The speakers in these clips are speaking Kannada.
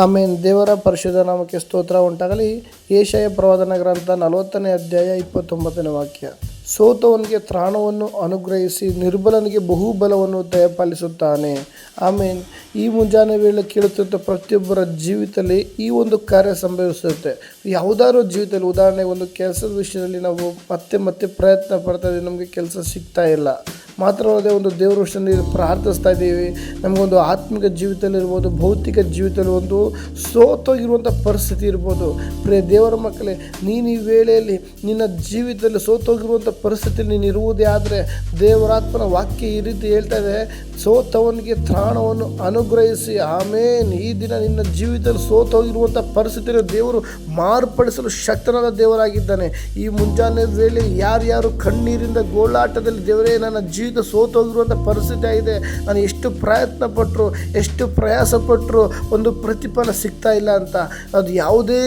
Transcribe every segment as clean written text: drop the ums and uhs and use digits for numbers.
ಆಮೇನ್. ದೇವರ ಪರಿಶುದ್ಧ ನಾಮಕ್ಕೆ ಸ್ತೋತ್ರ ಉಂಟಾಗಲಿ. ಯೆಶಾಯ ಪ್ರವಾದನ ಗ್ರಂಥ 40ನೇ ಅಧ್ಯಾಯ 29ನೇ ವಾಕ್ಯ. ಸೋತವನಿಗೆ ತ್ರಾಣವನ್ನು ಅನುಗ್ರಹಿಸಿ ನಿರ್ಬಲನಿಗೆ ಬಹುಬಲವನ್ನು ದಯಪಾಲಿಸುತ್ತಾನೆ. ಆಮೇನ್. ಈ ಮುಂಜಾನೆ ವೇಳೆ ಕೇಳುತ್ತಿದ್ದ ಪ್ರತಿಯೊಬ್ಬರ ಜೀವಿತದಲ್ಲಿ ಈ ಒಂದು ಕಾರ್ಯ ಸಂಭವಿಸುತ್ತೆ. ಯಾವುದಾದ್ರೂ ಜೀವಿತದಲ್ಲಿ, ಉದಾಹರಣೆಗೆ ಒಂದು ಕೆಲಸದ ವಿಷಯದಲ್ಲಿ ನಾವು ಮತ್ತೆ ಪ್ರಯತ್ನ ಪಡ್ತಾ ಇದ್ದೀವಿ, ನಮಗೆ ಕೆಲಸ ಸಿಗ್ತಾ ಇಲ್ಲ. ಮಾತ್ರವಲ್ಲದೆ ಒಂದು ದೇವರ ವಿಷಯದಲ್ಲಿ ಪ್ರಾರ್ಥಿಸ್ತಾ ಇದ್ದೀವಿ, ನಮಗೊಂದು ಆತ್ಮಿಕ ಜೀವಿತದಲ್ಲಿ ಇರ್ಬೋದು, ಭೌತಿಕ ಜೀವಿತದಲ್ಲಿ ಒಂದು ಸೋತೋಗಿರುವಂಥ ಪರಿಸ್ಥಿತಿ ಇರ್ಬೋದು. ಪ್ರಿಯ ದೇವರ ಮಕ್ಕಳೇ, ನೀನು ಈ ವೇಳೆಯಲ್ಲಿ ನಿನ್ನ ಜೀವಿತದಲ್ಲಿ ಸೋತೋಗಿರುವಂಥ ಪರಿಸ್ಥಿತಿಯಲ್ಲಿ ನೀನು ಇರುವುದೇ ಆದರೆ ದೇವರಾತ್ಮನ ವಾಕ್ಯ ಈ ರೀತಿ ಹೇಳ್ತಾ ಇದೆ, ಸೋತವನಿಗೆ ತ್ರಾಣವನ್ನು ಅನುಗ್ರಹಿಸಿ. ಆಮೇನ್. ಈ ದಿನ ನಿನ್ನ ಜೀವಿತದಲ್ಲಿ ಸೋತೋಗಿರುವಂಥ ಪರಿಸ್ಥಿತಿಯನ್ನು ದೇವರು ಮಾರ್ಪಡಿಸಲು ಶಕ್ತನಾದ ದೇವರಾಗಿದ್ದಾನೆ. ಈ ಮುಂಜಾನೆ ವೇಳೆ ಯಾರ್ಯಾರು ಕಣ್ಣೀರಿಂದ ಗೋಳಾಟದಲ್ಲಿ, ದೇವರೇ ನನ್ನ ಜೀವಿತ ಸೋತೋಗಿರುವಂಥ ಪರಿಸ್ಥಿತಿ ಆಗಿದೆ, ನಾನು ಎಷ್ಟು ಪ್ರಯತ್ನ ಪಟ್ಟರು, ಎಷ್ಟು ಪ್ರಯಾಸ ಪಟ್ಟರು ಒಂದು ಪ್ರತಿಫಲ ಸಿಗ್ತಾ ಇಲ್ಲ ಅಂತ, ಅದು ಯಾವುದೇ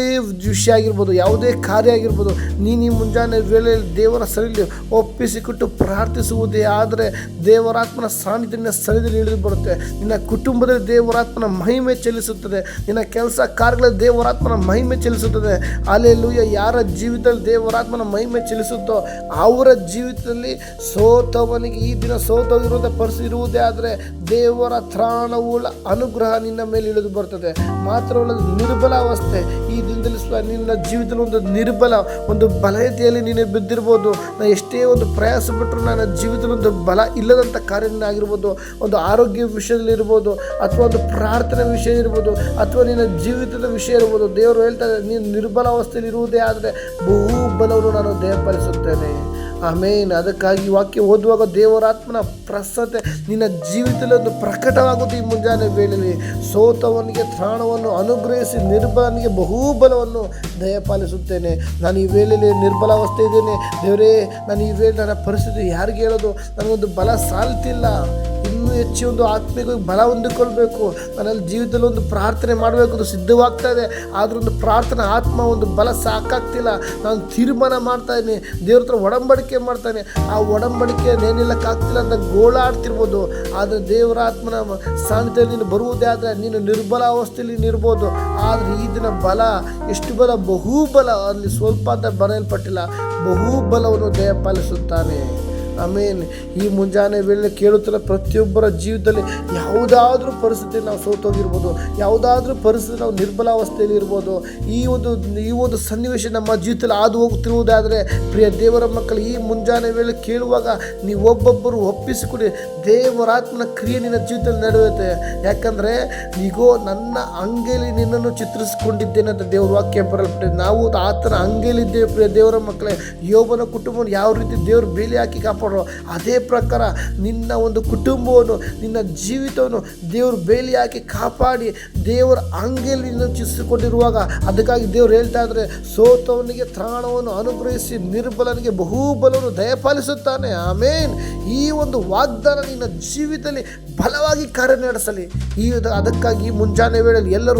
ವಿಷಯ ಆಗಿರ್ಬೋದು, ಯಾವುದೇ ಕಾರ್ಯ ಆಗಿರ್ಬೋದು, ನೀನು ಈ ಮುಂಜಾನೆ ವೇಳೆಯಲ್ಲಿ ದೇವರ ಸರಿಲಿ ಒಪ್ಪಿಸಿಕೊಟ್ಟು ಪ್ರಾರ್ಥಿಸುವುದೇ ಆದರೆ ದೇವರಾತ್ಮನ ಸಾನ್ನಿಧ್ಯ ನಿನ್ನ ಸರಿದಲ್ಲಿ ಇಳಿದು ಬರುತ್ತೆ. ನಿನ್ನ ಕುಟುಂಬದಲ್ಲಿ ದೇವರಾತ್ಮನ ಮಹಿಮೆ ಚೆಲ್ಲಿಸುತ್ತದೆ. ನಿನ್ನ ಕೆಲಸ ಕಾರ್ಯಗಳಲ್ಲಿ ದೇವರಾತ್ಮನ ಮಹಿಮೆ ಚೆಲ್ಲಿಸುತ್ತದೆ. ಹಲ್ಲೆಲೂಯಾ. ಯಾರ ಜೀವಿತದಲ್ಲಿ ದೇವರಾತ್ಮನ ಮಹಿಮೆ ಚೆಲ್ಲಿಸುತ್ತೋ ಅವರ ಜೀವಿತದಲ್ಲಿ ಸೋತವನಿಗೆ ಈ ದಿನ ಸೋತೋಗಿರುವಂಥ ಪರಿಸ್ಥಿತಿ ಇರುವುದೇ ಆದರೆ ದೇವರ ತ್ರಾಣವುಳ್ಳ ಅನುಗ್ರಹ ನಿನ್ನ ಮೇಲೆ ಇಳಿದು ಬರ್ತದೆ. ಮಾತ್ರವಲ್ಲದೆ ನಿರ್ಬಲ ಅವಸ್ಥೆ ಈ ದಿನದಲ್ಲಿ ನಿನ್ನ ಜೀವಿತದಲ್ಲಿ ಒಂದು ಬಲಹೀನತೆಯಲ್ಲಿ ನೀನು ಬಿದ್ದಿರ್ಬೋದು. ನಾನು ಎಷ್ಟೇ ಒಂದು ಪ್ರಯಾಸ ಪಟ್ಟರು ನನ್ನ ಜೀವಿತದಲ್ಲಿ ಒಂದು ಬಲ ಇಲ್ಲದಂಥ ಕಾರ್ಯ ಆಗಿರ್ಬೋದು, ಒಂದು ಆರೋಗ್ಯ ವಿಷಯದಲ್ಲಿ ಇರ್ಬೋದು, ಅಥವಾ ಒಂದು ಪ್ರಾರ್ಥನೆ ವಿಷಯ ಇರ್ಬೋದು, ಅಥವಾ ನಿನ್ನ ಜೀವಿತದ ವಿಷಯ ಇರ್ಬೋದು. ದೇವರು ಹೇಳ್ತಾರೆ, ನೀನು ನಿರ್ಬಲ ಅವಸ್ಥೆಯಲ್ಲಿ ಇರುವುದೇ ಆದರೆ ಬಹು ಬಲವನ್ನು ನಾನು ದಯಪಾಲಿಸುತ್ತೇನೆ. ಆಮೇನ್. ಅದಕ್ಕಾಗಿ ವಾಕ್ಯ ಓದುವಾಗ ದೇವರಾತ್ಮನ ಪ್ರಸನ್ನತೆ ನಿನ್ನ ಜೀವಿತದಲ್ಲಿ ಒಂದು ಪ್ರಕಟವಾಗುತ್ತೆ. ಈ ಮುಂಜಾನೆ ವೇಳೆಯಲ್ಲಿ ಸೋತವನಿಗೆ ತ್ರಾಣವನ್ನು ಅನುಗ್ರಹಿಸಿ ನಿರ್ಬಲನಿಗೆ ಬಹುಬಲವನ್ನು ದಯಪಾಲಿಸುತ್ತೇನೆ. ನಾನು ಈ ವೇಳೆಯಲ್ಲಿ ನಿರ್ಬಲಾವಸ್ಥೆ ಇದ್ದೇನೆ ದೇವರೇ, ನಾನು ಈ ವೇಳೆ ನನ್ನ ಪರಿಸ್ಥಿತಿ ಯಾರಿಗೆ ಹೇಳೋದು, ನನಗೊಂದು ಬಲ ಸಾಲ್ತಿಲ್ಲ, ಇನ್ನೂ ಹೆಚ್ಚು ಒಂದು ಆತ್ಮಿಕ ಬಲ ಹೊಂದಿಕೊಳ್ಬೇಕು, ನನ್ನಲ್ಲಿ ಜೀವಿತದಲ್ಲಿ ಒಂದು ಪ್ರಾರ್ಥನೆ ಮಾಡಬೇಕು ಅದು ಸಿದ್ಧವಾಗ್ತಾ ಇದೆ, ಆದರೂ ಒಂದು ಪ್ರಾರ್ಥನೆ ಆತ್ಮ ಒಂದು ಬಲ ಸಾಕಾಗ್ತಿಲ್ಲ. ನಾನು ತೀರ್ಮಾನ ಮಾಡ್ತಾ ಇದ್ದೀನಿ, ದೇವ್ರ ಹತ್ರ ಒಡಂಬಡಿಕೆ ಮಾಡ್ತಾನೆ, ಆ ಒಡಂಬಡಿಕೆ ನೇನಿಲ್ಲಕ್ಕಾಗ್ತಿಲ್ಲ ಅಂತ ಗೋಳಾಡ್ತಿರ್ಬೋದು. ಆದರೆ ದೇವರ ಆತ್ಮನ ಸಾನ್ನಿಧ್ಯದಲ್ಲಿ ನೀನು ಬರುವುದೇ ಆದರೆ ನೀನು ನಿರ್ಬಲ ಅವಸ್ಥೆಯಲ್ಲಿ ನೀನು ಇರ್ಬೋದು. ಆದರೆ ಈ ದಿನ ಬಲ, ಎಷ್ಟು ಬಲ, ಬಹುಬಲ, ಅಲ್ಲಿ ಸ್ವಲ್ಪ ಅಂತ ಬರೆಯಲ್ಪಟ್ಟಿಲ್ಲ, ಬಹುಬಲವನ್ನು ದಯಪಾಲಿಸುತ್ತಾನೆ. ಆಮೇನ್. ಈ ಮುಂಜಾನೆ ವೇಳೆ ಕೇಳುತ್ತಿಲ್ಲ ಪ್ರತಿಯೊಬ್ಬರ ಜೀವಿತದಲ್ಲಿ ಯಾವುದಾದ್ರೂ ಪರಿಸ್ಥಿತಿ ನಾವು ಸೋತೋಗಿರ್ಬೋದು, ಯಾವುದಾದ್ರೂ ಪರಿಸ್ಥಿತಿ ನಾವು ನಿರ್ಬಲಾವಸ್ಥೆಯಲ್ಲಿ ಇರ್ಬೋದು. ಈ ಒಂದು ಸನ್ನಿವೇಶ ನಮ್ಮ ಜೀವಿತದಲ್ಲಿ ಹಾದು ಹೋಗುತ್ತಿರುವುದಾದರೆ ಪ್ರಿಯ ದೇವರ ಮಕ್ಕಳು, ಈ ಮುಂಜಾನೆ ವೇಳೆ ಕೇಳುವಾಗ ನೀವು ಒಬ್ಬೊಬ್ಬರು ಒಪ್ಪಿಸಿಕೊಡಿ, ದೇವರಾತ್ಮನ ಕ್ರಿಯೆ ನಿನ್ನ ಜೀವಿತದಲ್ಲಿ ನಡೆಯುತ್ತೆ. ಯಾಕಂದರೆ ಈಗೋ ನನ್ನ ಅಂಗೇಲಿ ನಿನ್ನನ್ನು ಚಿತ್ರಿಸಿಕೊಂಡಿದ್ದೇನೆ ಅಂತ ದೇವರ ವಾಕ್ಯ ಬರಲ್ಪಟ್ಟಿದೆ. ನಾವು ಆತನ ಅಂಗೇಲಿದ್ದೇವೆ ಪ್ರಿಯ ದೇವರ ಮಕ್ಕಳೇ. ಯೋಬನ ಕುಟುಂಬವನ್ನು ಯಾವ ರೀತಿ ದೇವರು ಬೇಲಿ ಹಾಕಿ ಕಾಪಾಡೋ ಅದೇ ಪ್ರಕಾರ ನಿನ್ನ ಒಂದು ಕುಟುಂಬವನ್ನು, ನಿನ್ನ ಜೀವಿತವನ್ನು ದೇವರು ಬೇಲಿ ಹಾಕಿ ಕಾಪಾಡಿ ದೇವರ ಅಂಗೇಲಿ ನಿನ್ನನ್ನು ಚಿತ್ರಿಸಿಕೊಂಡಿರುವಾಗ, ಅದಕ್ಕಾಗಿ ದೇವರು ಹೇಳ್ತಾ ಇದ್ದಾರೆ, ಸೋತವನಿಗೆ ತ್ರಾಣವನ್ನು ಅನುಗ್ರಹಿಸಿ ನಿರ್ಬಲನಿಗೆ ಬಹುಬಲವನ್ನು ದಯಪಾಲಿಸುತ್ತಾನೆ. ಆಮೇನ್. ಈ ಒಂದು ವಾಗ್ದಾನ ನಿನ್ನ ಜೀವಿತದಲ್ಲಿ ಬಲವಾಗಿ ಕಾರ್ಯನಡೆಸಲಿ. ಅದಕ್ಕಾಗಿ ಮುಂಜಾನೆ ವೇಳೆಯಲ್ಲಿ ಎಲ್ಲರೂ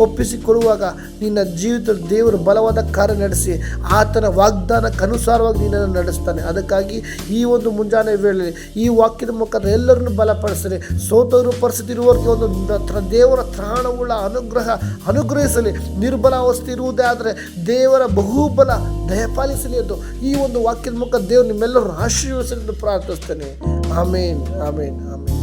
ಒಪ್ಪಿಸಿಕೊಡುವಾಗ ನಿನ್ನ ಜೀವಿತದಲ್ಲಿ ದೇವರು ಬಲವಾದ ಕಾರ್ಯ ನಡೆಸಿ ಆತನ ವಾಗ್ದಾನಕ್ಕನುಸಾರವಾಗಿ ನಿನ್ನನ್ನು ನಡೆಸ್ತಾನೆ. ಅದಕ್ಕಾಗಿ ಈ ಒಂದು ಮುಂಜಾನೆ ವೇಳೆಯಲ್ಲಿ ಈ ವಾಕ್ಯದ ಮುಖಾಂತರ ಎಲ್ಲರನ್ನು ಬಲಪಡಿಸಲಿ. ಸೋತವರು ಪರಿಸ್ಥಿತಿ ಇರುವವರಿಗೆ ಒಂದು ದೇವರ ತ್ರಾಣವುಳ್ಳ ಅನುಗ್ರಹಿಸಲಿ. ನಿರ್ಬಲ ಅವಸ್ಥೆ ಇರುವುದೇ ಆದರೆ ದೇವರ ಬಹುಬಲ ದಯಪಾಲಿಸಲಿ ಎಂದು ಈ ಒಂದು ವಾಕ್ಯದ ಮುಖ ದೇವರು ನಿಮ್ಮೆಲ್ಲರೂ ಆಶೀರ್ವದಿಸಲಿ ಎಂದು ಪ್ರಾರ್ಥಿಸ್ತೇನೆ. ಆಮೇನ್, ಆಮೇನ್, ಆಮೇನ್.